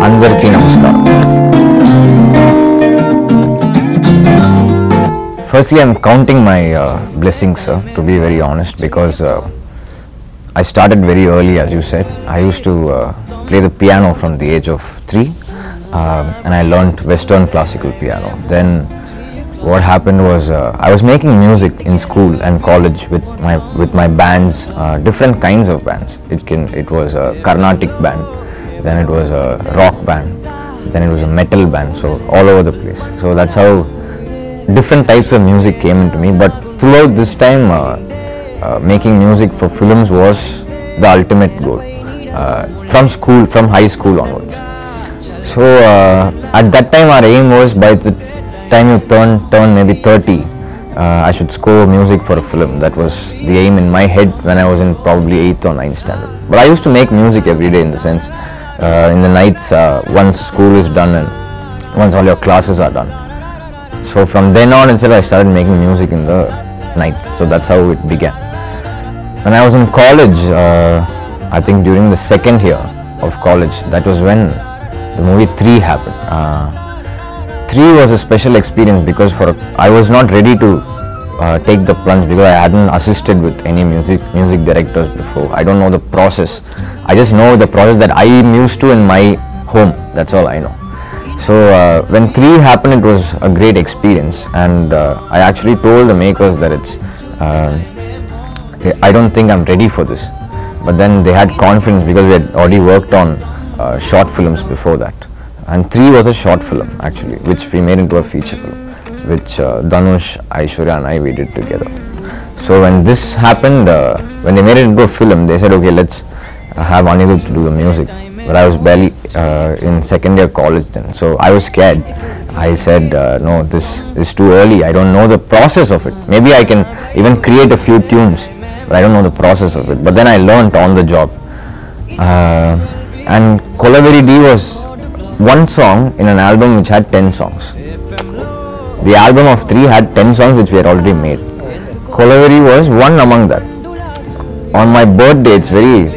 Andarki Namaskaram. Firstly, I'm counting my blessings, sir, to be very honest, because I started very early, as you said. I used to play the piano from the age of 3, and I learnt Western classical piano. Then what happened was I was making music in school and college with my bands, different kinds of bands. It was a Carnatic band, then it was a rock band, then it was a metal band, so all over the place. So that's how different types of music came into me. But throughout this time, making music for films was the ultimate goal, from high school onwards. So at that time our aim was, by the time you turn maybe 30, I should score music for a film. That was the aim in my head when I was in probably 8th or 9th standard. But I used to make music every day, in the sense, in the nights, once school is done and once all your classes are done. So from then on itself I started making music in the nights. So that's how it began. When I was in college, I think during the second year of college, that was when the movie 3 happened. 3 was a special experience because I was not ready to take the plunge, because I hadn't assisted with any music directors before. I don't know the process. I just know the process that I am used to in my home. That's all I know. So when 3 happened, it was a great experience, and I actually told the makers that I don't think I'm ready for this. But then they had confidence, because we had already worked on short films before that. And 3 was a short film actually, which we made into a feature film, which Dhanush, Aishwarya and I did together. So when this happened, when they made it into a film, they said, okay, let's have Anirudh to do the music. But I was barely in second year college then, so I was scared. I said, no, this is too early. I don't know the process of it. Maybe I can even create a few tunes, but I don't know the process of it. But then I learned on the job. And Kolaveri D was one song in an album which had 10 songs. The album of 3 had 10 songs which we had already made. Kolaveri was one among that. On my birthday, it's very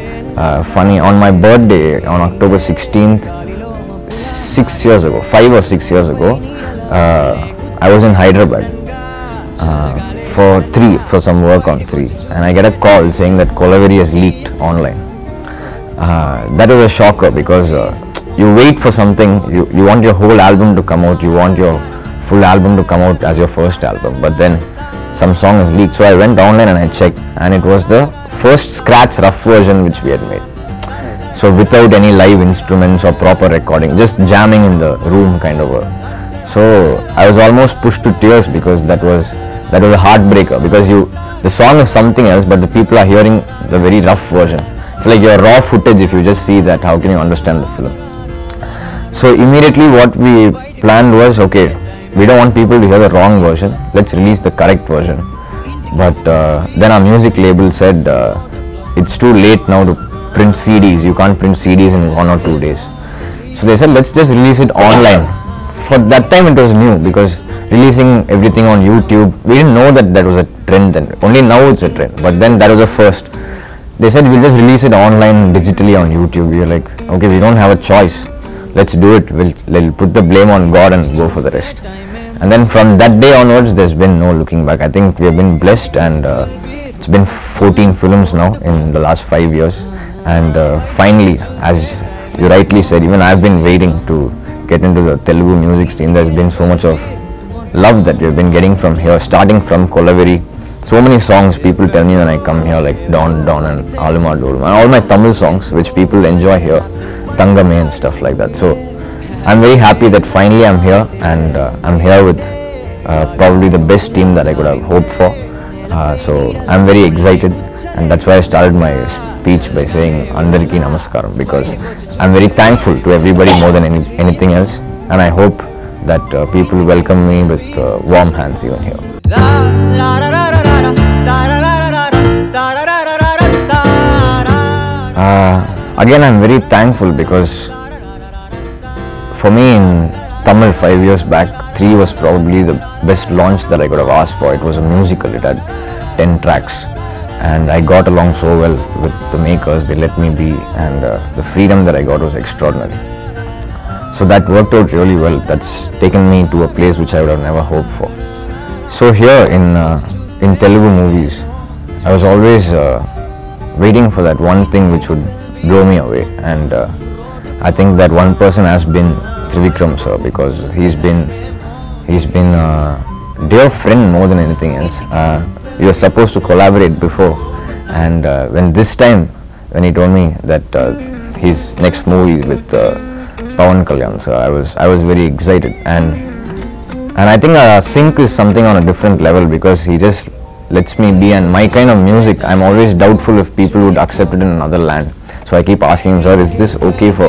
funny, on my birthday on October 16th, 5 or 6 years ago, I was in Hyderabad for some work on 3, and I get a call saying that Kolaveri has leaked online. That was a shocker, because you wait for something, you want your whole album to come out, you want your full album to come out as your first album, but then some song is leaked. So I went online and I checked, and it was the first scratch rough version which we had made. So without any live instruments or proper recording, just jamming in the room kind of so I was almost pushed to tears, because that was a heartbreaker, because the song is something else, but the people are hearing the very rough version. It's like your raw footage. If you just see that, how can you understand the film? So immediately what we planned was, okay, we don't want people to hear the wrong version, let's release the correct version. But then our music label said, it's too late now to print CDs, you can't print CDs in 1 or 2 days. So they said, let's just release it online. For that time it was new, because releasing everything on YouTube, we didn't know that was a trend then. Only now it's a trend, but then that was a first. They said, we'll just release it online digitally on YouTube. We were like, okay, we don't have a choice, let's do it. We'll put the blame on God and go for the rest. And then from that day onwards, there's been no looking back. I think we have been blessed, and it's been 14 films now in the last 5 years. And finally, as you rightly said, even I've been waiting to get into the Telugu music scene. There's been so much of love that we've been getting from here, starting from Kolaveri. So many songs people tell me when I come here, like Don Don and Aluma Dolma, and all my Tamil songs which people enjoy here, Tangame and stuff like that. So I'm very happy that finally I'm here, and I'm here with probably the best team that I could have hoped for. So I'm very excited, and that's why I started my speech by saying Andarki Namaskaram, because I'm very thankful to everybody more than anything else, and I hope that people welcome me with warm hands even here. Again, I'm very thankful, because for me in Tamil 5 years back, 3 was probably the best launch that I could have asked for. It was a musical, it had 10 tracks, and I got along so well with the makers. They let me be, and the freedom that I got was extraordinary. So that worked out really well. That's taken me to a place which I would have never hoped for. So here in Telugu movies, I was always waiting for that one thing which would blow me away, and I think that one person has been Trivikram sir, because he's been a dear friend more than anything else. We were supposed to collaborate before, and when he told me that his next movie with Pawan Kalyan sir, I was very excited, and I think sync is something on a different level, because he just lets me be, and my kind of music, I'm always doubtful if people would accept it in another land. So I keep asking him, sir, is this okay for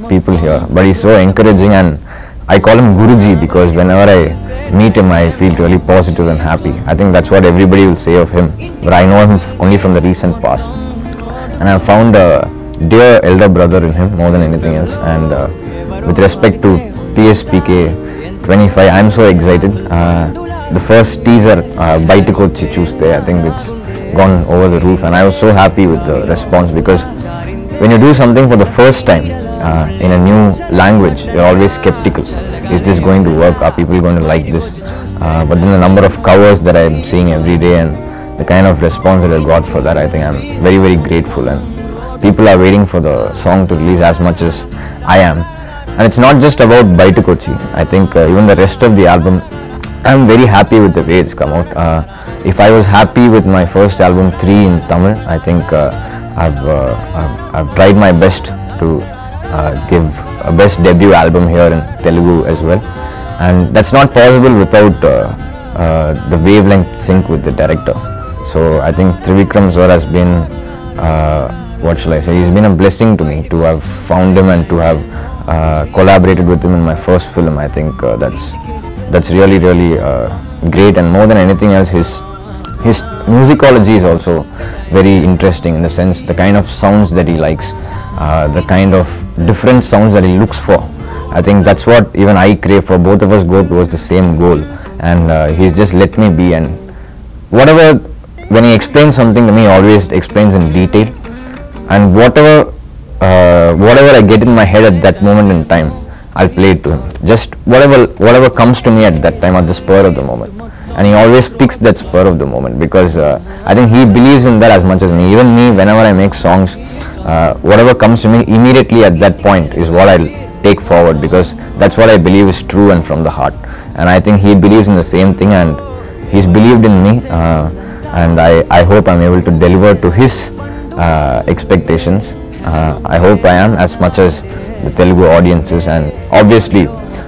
people here? But he's so encouraging, and I call him Guruji because whenever I meet him, I feel really positive and happy. I think that's what everybody will say of him, but I know him only from the recent past. And I found a dear elder brother in him more than anything else. And with respect to PSPK 25, I'm so excited. The first teaser, By Trivikram, I think it's gone over the roof, and I was so happy with the response, because when you do something for the first time in a new language, you're always skeptical. Is this going to work? Are people going to like this? But then the number of covers that I'm seeing every day and the kind of response that I got for that, I think I'm very, very grateful, and people are waiting for the song to release as much as I am. And it's not just about By Trivikram. I think even the rest of the album, I'm very happy with the way it's come out. If I was happy with my first album 3 in Tamil, I think I've tried my best to give a best debut album here in Telugu as well, and that's not possible without the wavelength sync with the director. So I think Trivikram sir has been, what shall I say, he's been a blessing to me to have found him and to have collaborated with him in my first film. I think that's really, really great, and more than anything else, his musicology is also very interesting, in the sense the kind of sounds that he likes, the kind of different sounds that he looks for. I think that's what even I crave for. Both of us go towards the same goal, and he's just let me be, and whatever, when he explains something to me, he always explains in detail, and whatever I get in my head at that moment in time, I'll play it to him. Just whatever comes to me at that time, at the spur of the moment. And he always picks that spur of the moment, because I think he believes in that as much as me. Even me, whenever I make songs, whatever comes to me immediately at that point is what I'll take forward, because that's what I believe is true and from the heart. And I think he believes in the same thing, and he's believed in me, and I hope I'm able to deliver to his expectations. I hope I am, as much as the Telugu audiences. And obviously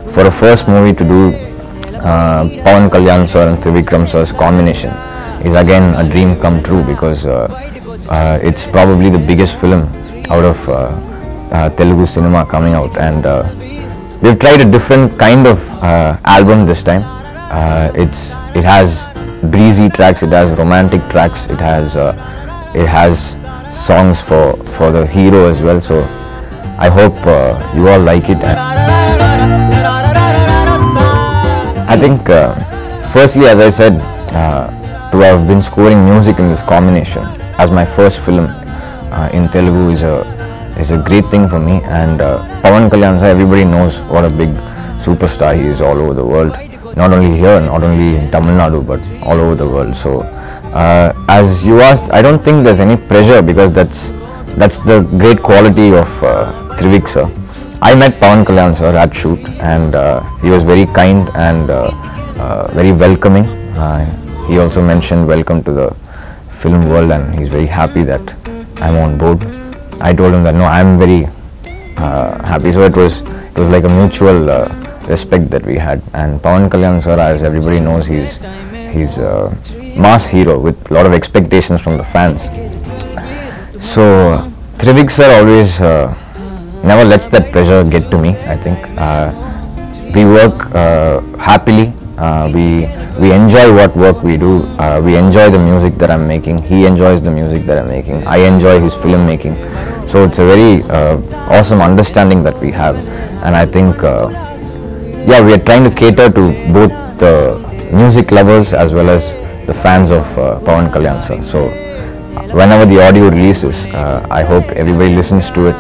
for a first movie to do Pawan Kalyan sir and Trivikram sir's combination is again a dream come true, because it's probably the biggest film out of Telugu cinema coming out, and we've tried a different kind of album this time. It has breezy tracks, it has romantic tracks, it has songs for the hero as well. So I hope you all like it. I think firstly, as I said, to have been scoring music in this combination as my first film in Telugu is a great thing for me. And Pawan Kalyan sir, everybody knows what a big superstar he is all over the world, not only here, not only in Tamil Nadu, but all over the world. So as you asked, I don't think there's any pressure, because that's the great quality of Trivik sir. I met Pawan Kalyan sir at shoot, and he was very kind and very welcoming. He also mentioned welcome to the film world, and he's very happy that I'm on board. I told him that no, I'm very happy. So it was like a mutual respect that we had. And Pawan Kalyan sir, as everybody knows, he's a mass hero with a lot of expectations from the fans. So Trivik sir always never lets that pressure get to me. I think we work happily. We enjoy what work we do. We enjoy the music that I'm making. He enjoys the music that I'm making. I enjoy his film making. So it's a very awesome understanding that we have. And I think yeah, we are trying to cater to both the music lovers as well as the fans of Pawan Kalyan sir. So whenever the audio releases, I hope everybody listens to it.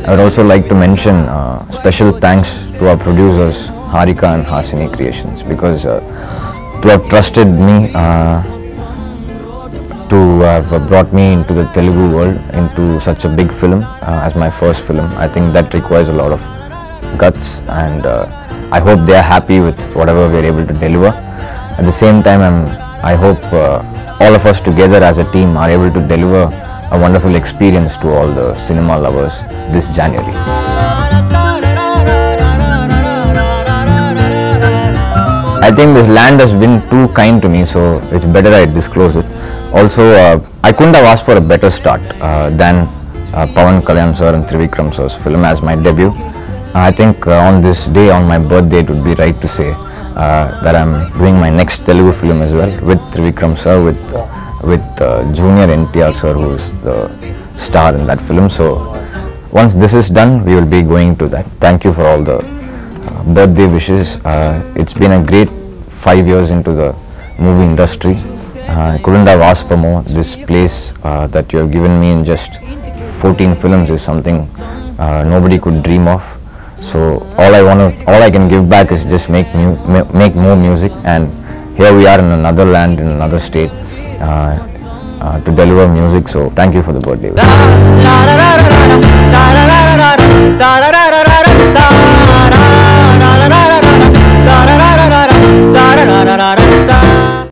I would also like to mention special thanks to our producers Haarika and Hassine Creations, because to have trusted me, to have brought me into the Telugu world, into such a big film as my first film. I think that requires a lot of guts, and I hope they are happy with whatever we are able to deliver. At the same time, I hope all of us together as a team are able to deliver a wonderful experience to all the cinema lovers this January. I think this land has been too kind to me, so it's better I disclose it. Also, I couldn't have asked for a better start than Pawan Kalyan sir and Trivikram sir's film as my debut. I think on this day, on my birthday, it would be right to say that I'm doing my next Telugu film as well with Trivikram sir, with junior NTR sir, who is the star in that film. So once this is done, we will be going to that. Thank you for all the birthday wishes. It's been a great 5 years into the movie industry. I couldn't have asked for more. This place that you have given me in just 14 films is something nobody could dream of. So all I can give back is just make more music, and here we are in another land, in another state, to deliver music. So thank you for the birthday wish.